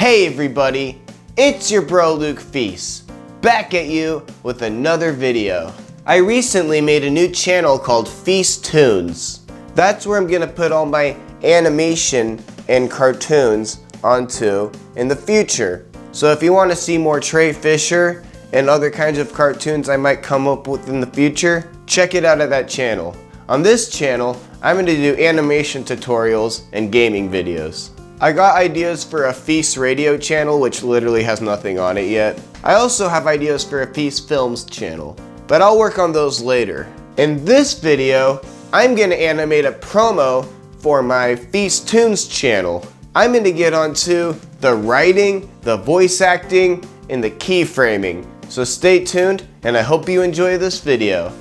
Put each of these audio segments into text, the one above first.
Hey everybody, it's your bro Luke Feast, back at you with another video. I recently made a new channel called Feast Tunes. That's where I'm gonna put all my animation and cartoons onto in the future. So if you want to see more Trey Fisher and other kinds of cartoons I might come up with in the future, check it out at that channel. On this channel, I'm going to do animation tutorials and gaming videos. I got ideas for a Feast radio channel, which literally has nothing on it yet. I also have ideas for a Feast Films channel, but I'll work on those later. In this video, I'm going to animate a promo for my Feast Tunes channel. I'm going to get onto the writing, the voice acting, and the keyframing. So stay tuned, and I hope you enjoy this video.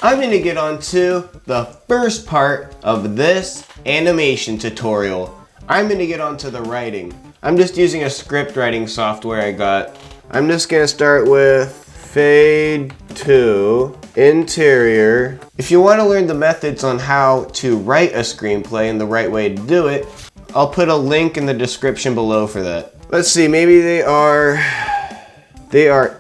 I'm going to get onto the first part of this animation tutorial. I'm going to get onto the writing. I'm just using a script writing software I got. I'm just going to start with fade to interior. If you want to learn the methods on how to write a screenplay and the right way to do it, I'll put a link in the description below for that. Let's see, maybe they are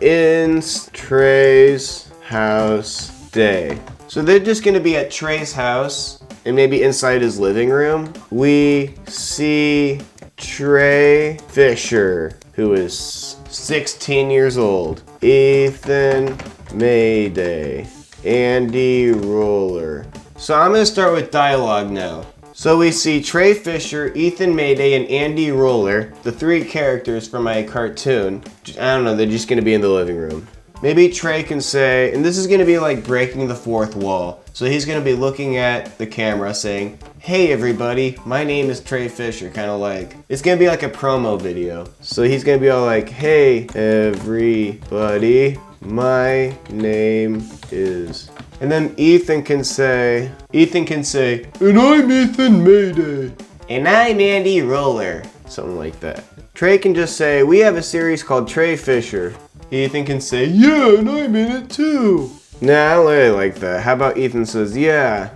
in Trey's house day. So they're just gonna be at Trey's house and maybe inside his living room. We see Trey Fisher, who is 16 years old. Ethan Mayday. Andy Roller. So I'm gonna start with dialogue now. So we see Trey Fisher, Ethan Mayday, and Andy Roller, the three characters from my cartoon. I don't know, they're just gonna be in the living room. Maybe Trey can say, and this is gonna be like breaking the fourth wall. So he's gonna be looking at the camera saying, "Hey everybody, my name is Trey Fisher," kind of like, it's gonna be like a promo video. So he's gonna be all like, "Hey everybody, my name is," and then Ethan can say, "And I'm Ethan Mayday." "And I'm Andy Roller." Something like that. Trey can just say, "We have a series called Trey Fisher." Ethan can say, "Yeah, and I'm in it too." Nah, I don't really like that. How about Ethan says, "Yeah,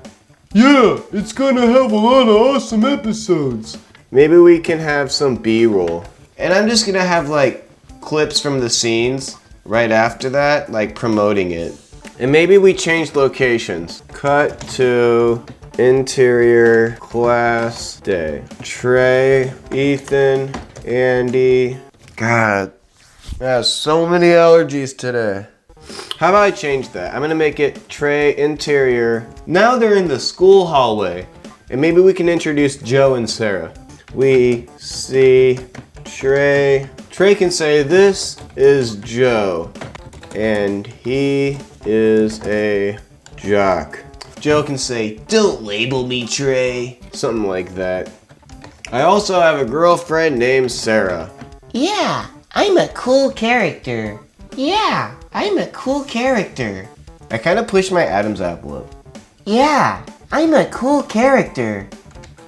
it's gonna have a lot of awesome episodes." Maybe we can have some B-roll. And I'm just gonna have like clips from the scenes right after that, like promoting it. And maybe we change locations. Cut to interior class day. Trey, Ethan, Andy. God, I have so many allergies today. How about I change that? I'm gonna make it Trey interior. Now they're in the school hallway. And maybe we can introduce Joe and Sarah. We see Trey. Trey can say, "This is Joe, and he is a jock." Joe can say, "Don't label me, Trey." Something like that. I also have a girlfriend named Sarah. "Yeah, I'm a cool character." "Yeah, I'm a cool character." I kind of pushed my Adam's apple up. "Yeah, I'm a cool character."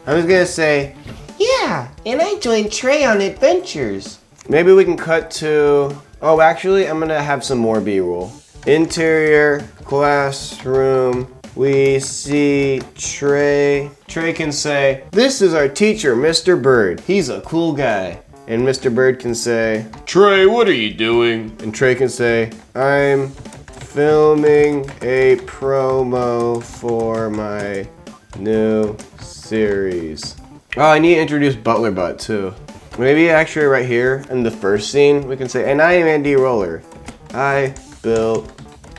I was gonna say, "Yeah, and I joined Trey on adventures." maybe we can cut to, oh actually I'm gonna have some more B-roll. Interior classroom. We see Trey. Trey can say, "This is our teacher, Mr. Bird. He's a cool guy." And Mr. Bird can say, "Trey, what are you doing?" And Trey can say, "I'm filming a promo for my new series." Oh, I need to introduce Butler Butt too. Maybe actually right here in the first scene, we can say, "And I am Andy Roller. I built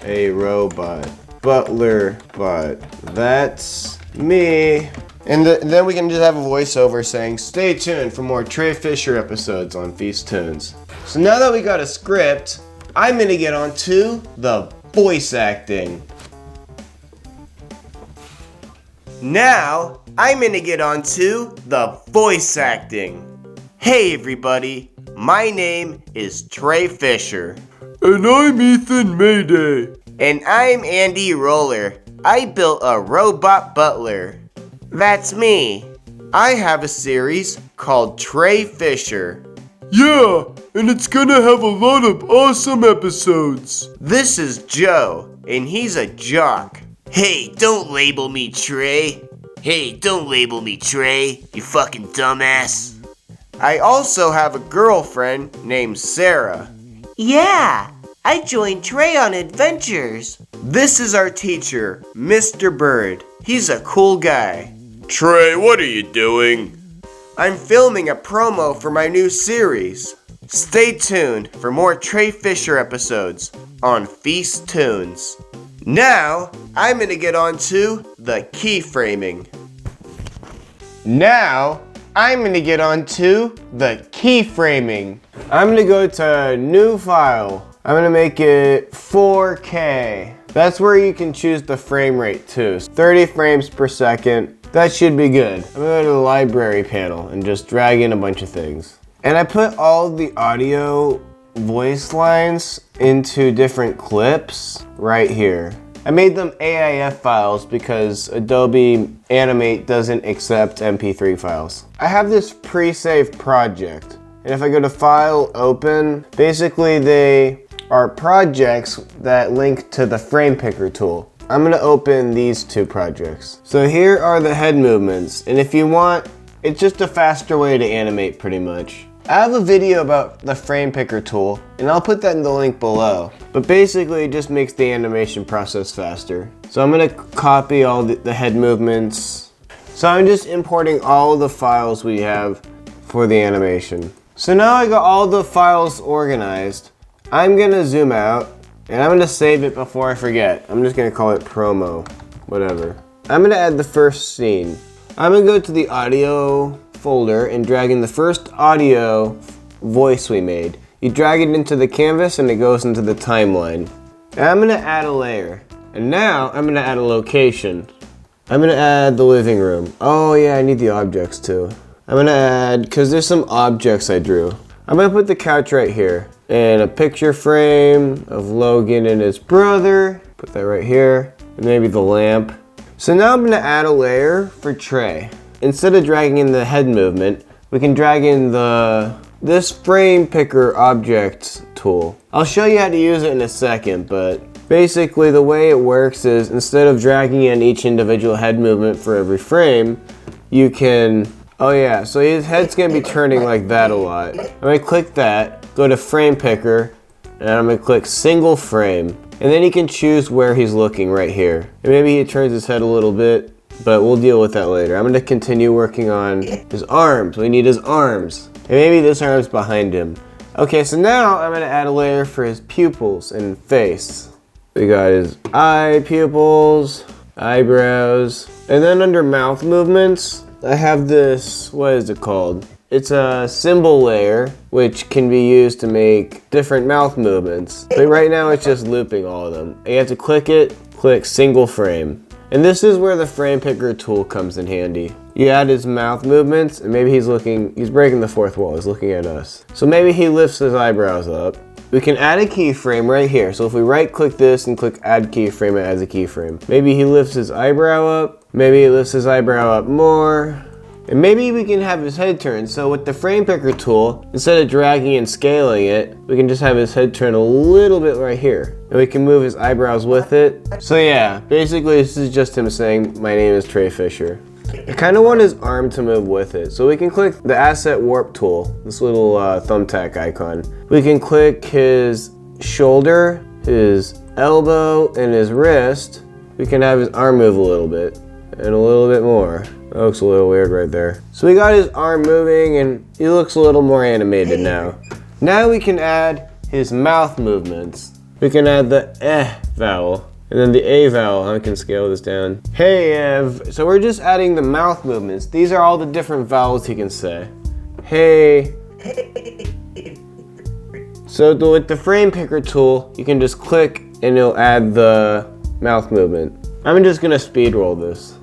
a robot. Butler Butt. That's me." And then we can just have a voiceover saying, "Stay tuned for more Trey Fisher episodes on Feast Tunes." So now that we got a script, I'm gonna get on to the voice acting. Now, I'm gonna get on to the voice acting. Hey everybody, my name is Trey Fisher. "And I'm Ethan Mayday." "And I'm Andy Roller. I built a robot butler." "That's me. I have a series called Trey Fisher." "Yeah, and it's gonna have a lot of awesome episodes." "This is Joe, and he's a jock." "Hey, don't label me Trey." "Hey, don't label me Trey, you fucking dumbass." I also have a girlfriend named Sarah. Yeah, I joined Trey on adventures. This is our teacher, Mr. Bird. He's a cool guy. Trey, what are you doing? I'm filming a promo for my new series. Stay tuned for more Trey Fisher episodes on Feast Tunes. Now, I'm gonna get on to the keyframing. I'm gonna go to New File. I'm gonna make it 4K. That's where you can choose the frame rate too. 30 frames per second. That should be good. I'm gonna go to the library panel and just drag in a bunch of things. And I put all the audio voice lines into different clips right here. I made them AIF files because Adobe Animate doesn't accept MP3 files. I have this pre-saved project, and if I go to File, Open, basically they are projects that link to the frame picker tool. I'm gonna open these two projects. So here are the head movements, and if you want, it's just a faster way to animate pretty much. I have a video about the frame picker tool, and I'll put that in the link below. But basically it just makes the animation process faster. So I'm gonna copy all the head movements. So I'm just importing all the files we have for the animation. So now I got all the files organized. I'm gonna zoom out, and I'm gonna save it before I forget. I'm just gonna call it promo, whatever. I'm gonna add the first scene. I'm gonna go to the audio folder and drag in the first audio voice we made. You drag it into the canvas and it goes into the timeline. And I'm gonna add a layer. And now I'm gonna add a location. I'm gonna add the living room. Oh yeah, I need the objects too. I'm gonna add, cause there's some objects I drew. I'm gonna put the couch right here. And a picture frame of Logan and his brother. Put that right here. And maybe the lamp. So now I'm gonna add a layer for Trey. Instead of dragging in the head movement, we can drag in this frame picker object tool. I'll show you how to use it in a second, but basically the way it works is instead of dragging in each individual head movement for every frame, you can, oh yeah, so his head's gonna be turning like that a lot. I'm gonna click that, go to frame picker, and I'm gonna click single frame. And then he can choose where he's looking right here. And maybe he turns his head a little bit, but we'll deal with that later. I'm gonna continue working on his arms. We need his arms. And maybe this arm's behind him. Okay, so now I'm gonna add a layer for his pupils and face. We got his eye pupils, eyebrows, and then under mouth movements, I have this, what is it called? It's a symbol layer, which can be used to make different mouth movements. But right now it's just looping all of them. You have to click it, click single frame. And this is where the frame picker tool comes in handy. You add his mouth movements, and maybe he's breaking the fourth wall, he's looking at us. So maybe he lifts his eyebrows up. We can add a keyframe right here. So if we right click this and click add keyframe, it adds a keyframe. Maybe he lifts his eyebrow up, maybe he lifts his eyebrow up more. And maybe we can have his head turn. So with the frame picker tool, instead of dragging and scaling it, we can just have his head turn a little bit right here. And we can move his eyebrows with it. So yeah, basically this is just him saying, my name is Trey Fisher. I kind of want his arm to move with it. So we can click the asset warp tool, this little thumbtack icon. We can click his shoulder, his elbow, and his wrist. We can have his arm move a little bit and a little bit more. That looks a little weird right there. So we got his arm moving and he looks a little more animated now. Now we can add his mouth movements. We can add the vowel and then the a vowel. I can scale this down. Hey Ev. So we're just adding the mouth movements. These are all the different vowels he can say. Hey. So with the frame picker tool, you can just click and it'll add the mouth movement. I'm just gonna speed roll this.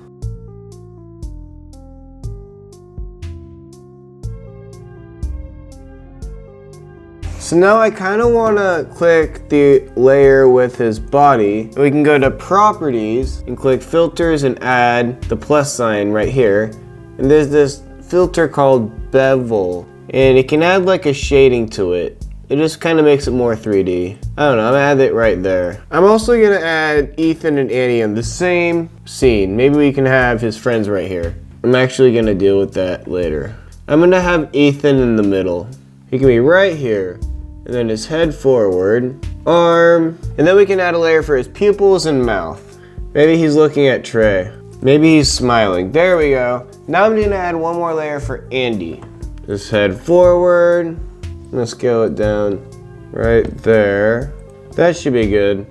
So now I kind of want to click the layer with his body. We can go to properties and click filters and add the plus sign right here. And there's this filter called bevel. And it can add like a shading to it. It just kind of makes it more 3D. I don't know, I'm gonna add it right there. I'm also gonna add Ethan and Annie in the same scene. Maybe we can have his friends right here. I'm actually gonna deal with that later. I'm gonna have Ethan in the middle. He can be right here. And then his head forward, arm, and then we can add a layer for his pupils and mouth. Maybe he's looking at Trey. Maybe he's smiling. There we go. Now I'm gonna add one more layer for Andy. His head forward. I'm gonna scale it down right there. That should be good.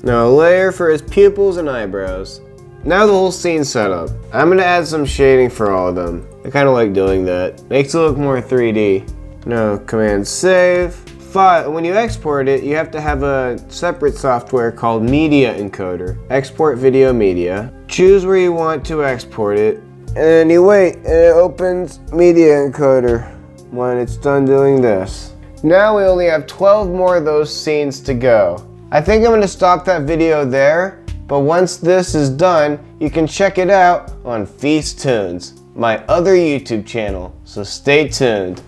Now a layer for his pupils and eyebrows. Now the whole scene's set up. I'm gonna add some shading for all of them. I kinda like doing that. Makes it look more 3D. Now Command Save. File. When you export it, you have to have a separate software called Media Encoder. Export video media. Choose where you want to export it. And you wait, and it opens Media Encoder when it's done doing this. Now we only have 12 more of those scenes to go. I think I'm gonna stop that video there, but once this is done, you can check it out on Feast Tunes, my other YouTube channel, so stay tuned.